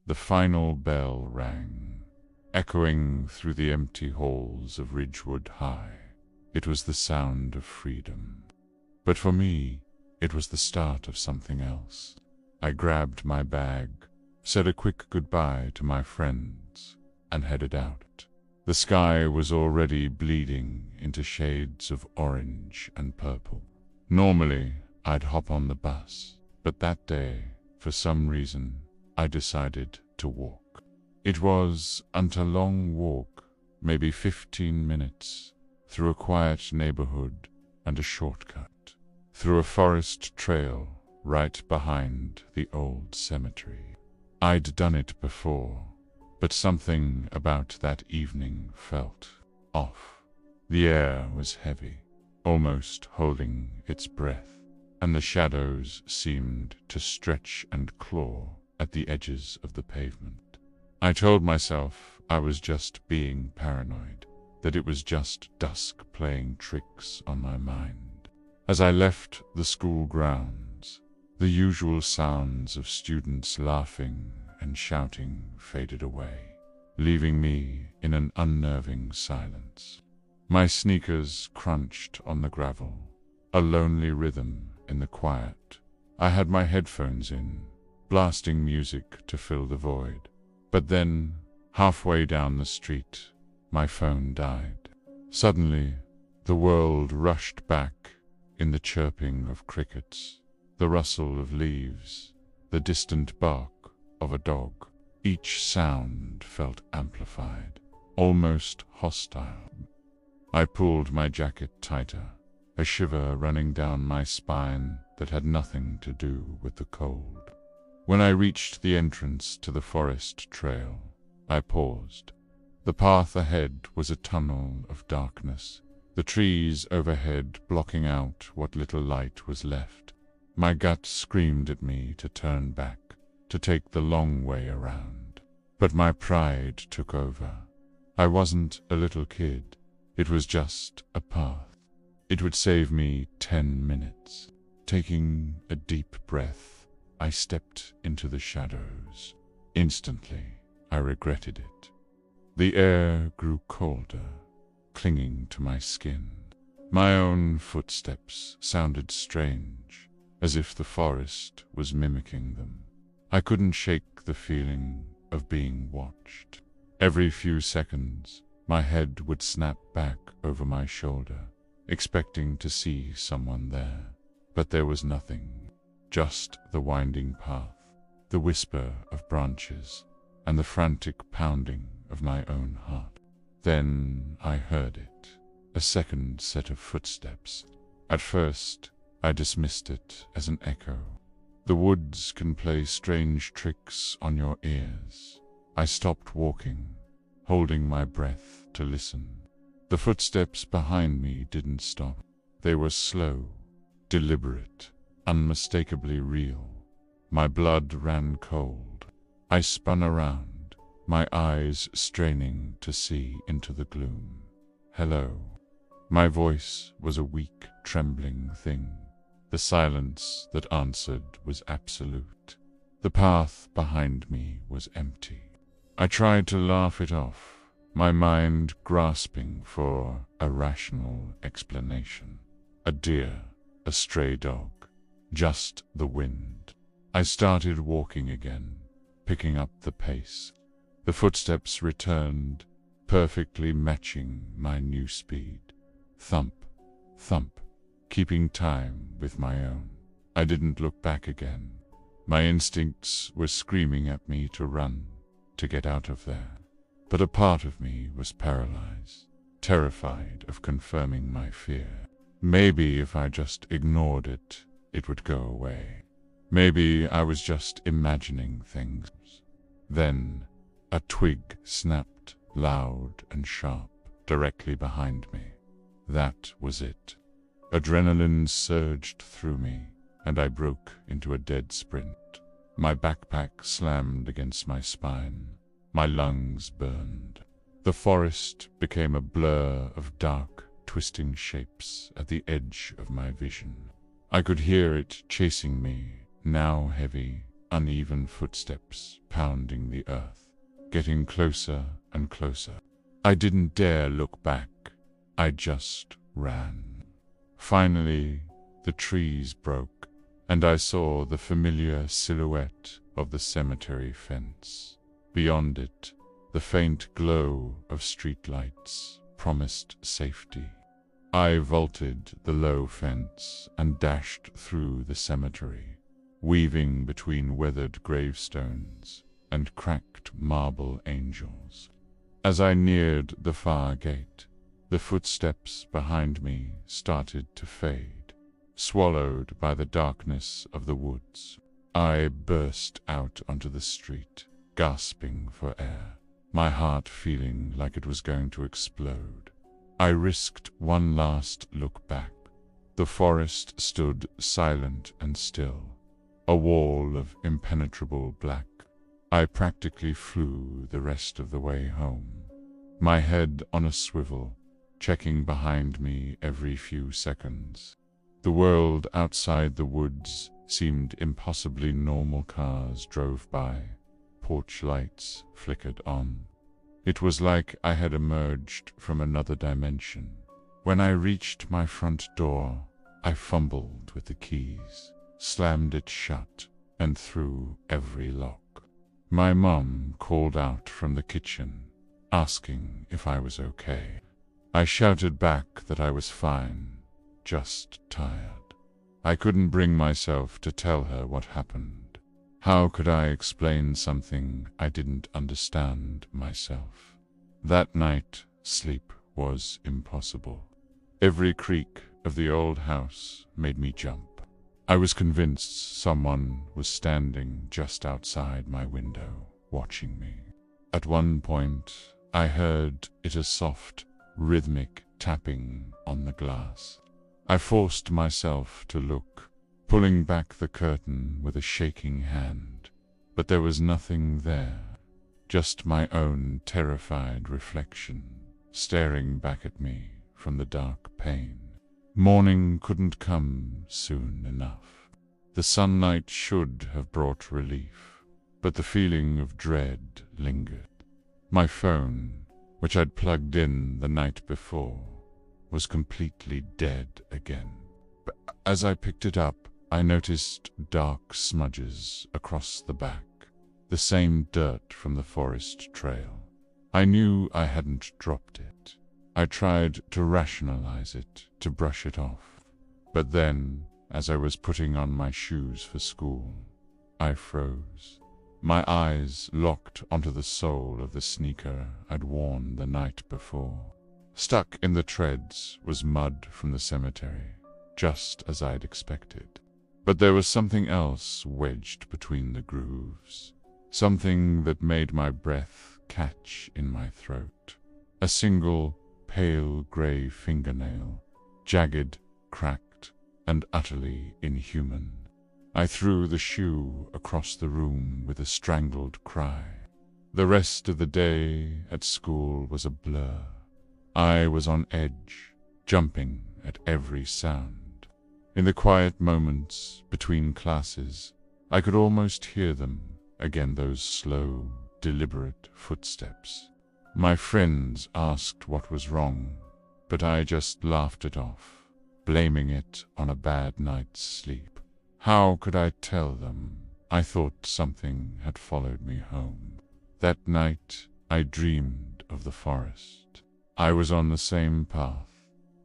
The final bell rang, echoing through the empty halls of Ridgewood High. It was the sound of freedom. But for me, it was the start of something else. I grabbed my bag, said a quick goodbye to my friends, and headed out. The sky was already bleeding into shades of orange and purple. Normally, I'd hop on the bus, but that day, for some reason, I decided to walk. It was a long walk, maybe 15 minutes, through a quiet neighborhood and a shortcut, through a forest trail right behind the old cemetery. I'd done it before, but something about that evening felt off. The air was heavy, almost holding its breath, and the shadows seemed to stretch and claw at the edges of the pavement. I told myself I was just being paranoid, that it was just dusk playing tricks on my mind. As I left the school grounds, the usual sounds of students laughing and shouting faded away, leaving me in an unnerving silence. My sneakers crunched on the gravel, a lonely rhythm in the quiet. I had my headphones in, blasting music to fill the void. But then, halfway down the street, my phone died. Suddenly, the world rushed back in the chirping of crickets, the rustle of leaves, the distant bark of a dog. Each sound felt amplified, almost hostile. I pulled my jacket tighter, a shiver running down my spine that had nothing to do with the cold. When I reached the entrance to the forest trail, I paused. The path ahead was a tunnel of darkness, the trees overhead blocking out what little light was left. My gut screamed at me to turn back, to take the long way around. But my pride took over. I wasn't a little kid. It was just a path. It would save me 10 minutes. Taking a deep breath, I stepped into the shadows. Instantly, I regretted it. The air grew colder, clinging to my skin. My own footsteps sounded strange, as if the forest was mimicking them. I couldn't shake the feeling of being watched. Every few seconds, my head would snap back over my shoulder, expecting to see someone there. But there was nothing, just the winding path, the whisper of branches, and the frantic pounding of my own heart. Then I heard it, a second set of footsteps. At first, I dismissed it as an echo. The woods can play strange tricks on your ears. I stopped walking, holding my breath to listen. The footsteps behind me didn't stop. They were slow, deliberate, unmistakably real. My blood ran cold. I spun around, my eyes straining to see into the gloom. Hello. My voice was a weak, trembling thing. The silence that answered was absolute. The path behind me was empty. I tried to laugh it off, my mind grasping for a rational explanation. A deer, a stray dog, just the wind. I started walking again, picking up the pace. The footsteps returned, perfectly matching my new speed. Thump, thump, keeping time with my own. I didn't look back again. My instincts were screaming at me to run, to get out of there. But a part of me was paralyzed, terrified of confirming my fear. Maybe if I just ignored it, it would go away. Maybe I was just imagining things. Then, a twig snapped loud and sharp directly behind me. That was it. Adrenaline surged through me, and I broke into a dead sprint. My backpack slammed against my spine. My lungs burned. The forest became a blur of dark, twisting shapes at the edge of my vision. I could hear it chasing me, now heavy, uneven footsteps pounding the earth, getting closer and closer. I didn't dare look back. I just ran. Finally, the trees broke, and I saw the familiar silhouette of the cemetery fence. Beyond it, the faint glow of streetlights promised safety. I vaulted the low fence and dashed through the cemetery, weaving between weathered gravestones and cracked marble angels. As I neared the far gate, the footsteps behind me started to fade, swallowed by the darkness of the woods. I burst out onto the street, gasping for air, my heart feeling like it was going to explode. I risked one last look back. The forest stood silent and still, a wall of impenetrable black. I practically flew the rest of the way home, my head on a swivel, checking behind me every few seconds. The world outside the woods seemed impossibly normal. Cars drove by, porch lights flickered on. It was like I had emerged from another dimension. When I reached my front door, I fumbled with the keys, slammed it shut, and threw every lock. My mom called out from the kitchen, asking if I was okay. I shouted back that I was fine, just tired. I couldn't bring myself to tell her what happened. How could I explain something I didn't understand myself? That night, sleep was impossible. Every creak of the old house made me jump. I was convinced someone was standing just outside my window, watching me. At one point, I heard a soft, rhythmic tapping on the glass. I forced myself to look, pulling back the curtain with a shaking hand, but there was nothing there, just my own terrified reflection, staring back at me from the dark pane. Morning couldn't come soon enough. The sunlight should have brought relief, but the feeling of dread lingered. My phone, which I'd plugged in the night before, was completely dead again. But as I picked it up, I noticed dark smudges across the back, the same dirt from the forest trail. I knew I hadn't dropped it. I tried to rationalize it, to brush it off. But then, as I was putting on my shoes for school, I froze. My eyes locked onto the sole of the sneaker I'd worn the night before. Stuck in the treads was mud from the cemetery, just as I'd expected. But there was something else wedged between the grooves, something that made my breath catch in my throat. A single pale gray fingernail, jagged, cracked, and utterly inhuman. I threw the shoe across the room with a strangled cry. The rest of the day at school was a blur. I was on edge, jumping at every sound. In the quiet moments between classes, I could almost hear them, again those slow, deliberate footsteps. My friends asked what was wrong, but I just laughed it off, blaming it on a bad night's sleep. How could I tell them? I thought something had followed me home. That night, I dreamed of the forest. I was on the same path,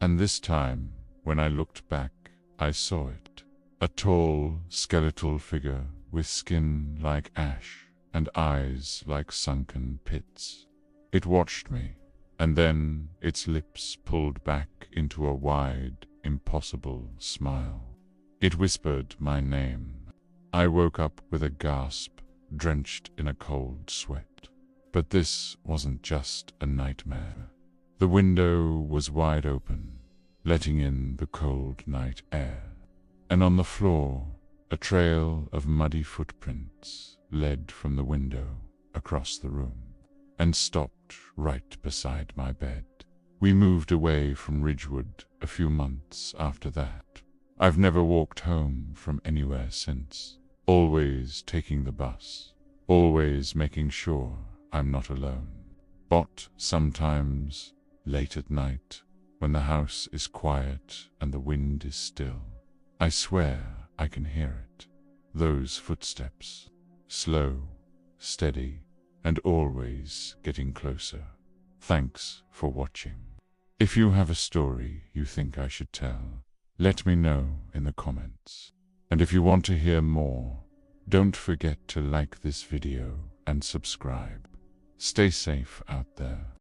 and this time, when I looked back, I saw it. A tall, skeletal figure with skin like ash and eyes like sunken pits. It watched me, and then its lips pulled back into a wide, impossible smile. It whispered my name. I woke up with a gasp, drenched in a cold sweat. But this wasn't just a nightmare. The window was wide open, letting in the cold night air. And on the floor, a trail of muddy footprints led from the window across the room and stopped right beside my bed. We moved away from Ridgewood a few months after that. I've never walked home from anywhere since. always taking the bus, always making sure I'm not alone. But sometimes, late at night, when the house is quiet and the wind is still, I swear I can hear it. Those footsteps, slow, steady, and always getting closer. Thanks for watching. If you have a story you think I should tell, let me know in the comments. And if you want to hear more, don't forget to like this video and subscribe. Stay safe out there.